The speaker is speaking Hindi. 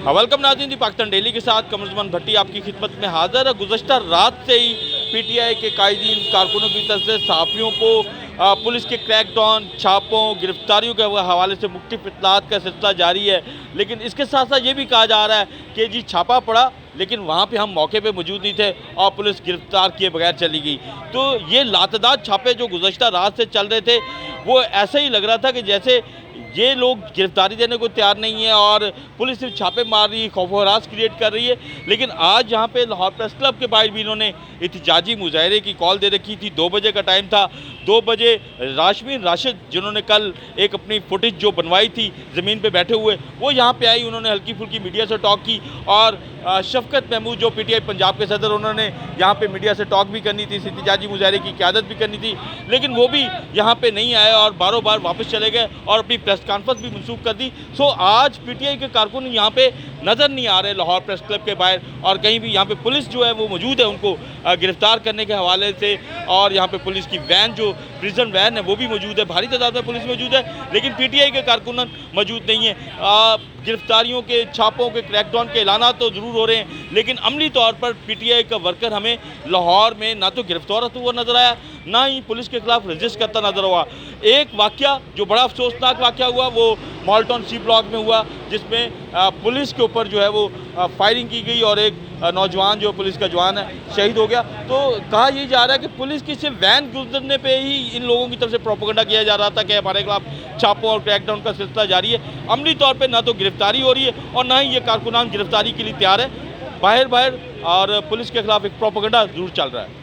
वेलकम नाज़रीन, दी पाकिस्तान डेली के साथ कमरुज़्ज़मान भट्टी आपकी खिदमत में हाजिर है। गुज़श्ता रात से ही पीटीआई के कायदीन कारकुनों की तरफ से सहाफ़ियों को पुलिस के क्रैकडाउन, छापों, गिरफ्तारियों के हवाले से मुख्तलिफ़ इत्तलात का सिलसिला जारी है। लेकिन इसके साथ साथ ये भी कहा जा रहा है कि जी छापा पड़ा, लेकिन वहाँ पे हम मौके पे मौजूद नहीं थे और पुलिस गिरफ्तार किए बगैर चली गई। तो ये लातदाद छापे जो गुज़श्ता रात से चल रहे थे, वो ऐसा ही लग रहा था कि जैसे ये लोग गिरफ्तारी देने को तैयार नहीं है और पुलिस सिर्फ छापे मार रही है, खौफ व हरास क्रिएट कर रही है। लेकिन आज यहाँ पे लाहौर प्रेस क्लब के बाहर भी इन्होंने एहतजाजी मुजाहरे की कॉल दे रखी थी। 2 बजे का टाइम था। 2 बजे राशमीन राशिद, जिन्होंने कल एक अपनी फुटेज जो बनवाई थी ज़मीन पे बैठे हुए, वो यहाँ पे आई। उन्होंने हल्की फुल्की मीडिया से टॉक की और शफकत महमूद जो पीटीआई पंजाब के सदर, उन्होंने यहाँ पे मीडिया से टॉक भी करनी थी, एहतजाजी मुजाहरे की क़यादत भी करनी थी, लेकिन वो भी यहाँ पे नहीं आए और बारों बार वापस चले गए और अपनी प्रेस कॉन्फ्रेंस भी मनसूख कर दी। सो आज पीटीआई के कारकुन यहाँ पे नज़र नहीं आ रहे लाहौर प्रेस क्लब के बाहर, और कहीं भी यहाँ पे पुलिस जो है वो मौजूद है उनको गिरफ्तार करने के हवाले से। और यहाँ पे पुलिस की वैन, जो प्रिजन वैन है, वो भी मौजूद है, भारी तादाद में पुलिस मौजूद है, लेकिन पीटीआई के कारकुन मौजूद नहीं है। गिरफ्तारियों के, छापों के, क्रैकडाउन के ऐलानात तो ज़रूर हो रहे हैं, लेकिन अमली तौर पर पीटीआई का वर्कर हमें लाहौर में ना तो गिरफ्तार होता हुआ नजर आया, ना ही पुलिस के खिलाफ रजिस्ट करता नजर हुआ। एक वाकया जो बड़ा अफसोसनाक वाकया हुआ वो मॉल्टन सी ब्लॉक में हुआ, जिसमें पुलिस के ऊपर जो है वो फायरिंग की गई और एक नौजवान जो पुलिस का जवान है शहीद हो गया। तो कहा यह जा रहा है कि पुलिस की सिर्फ वैन गुजरने पे ही इन लोगों की तरफ से प्रोपेगेंडा किया जा रहा था कि हमारे खिलाफ छापों और क्रैकडाउन का सिलसिला जारी है। अमली तौर पे ना तो गिरफ्तारी हो रही है और ना ही ये कारकुनान गिरफ्तारी के लिए तैयार है। बाहर और पुलिस के खिलाफ एक प्रोपेगेंडा जरूर चल रहा है।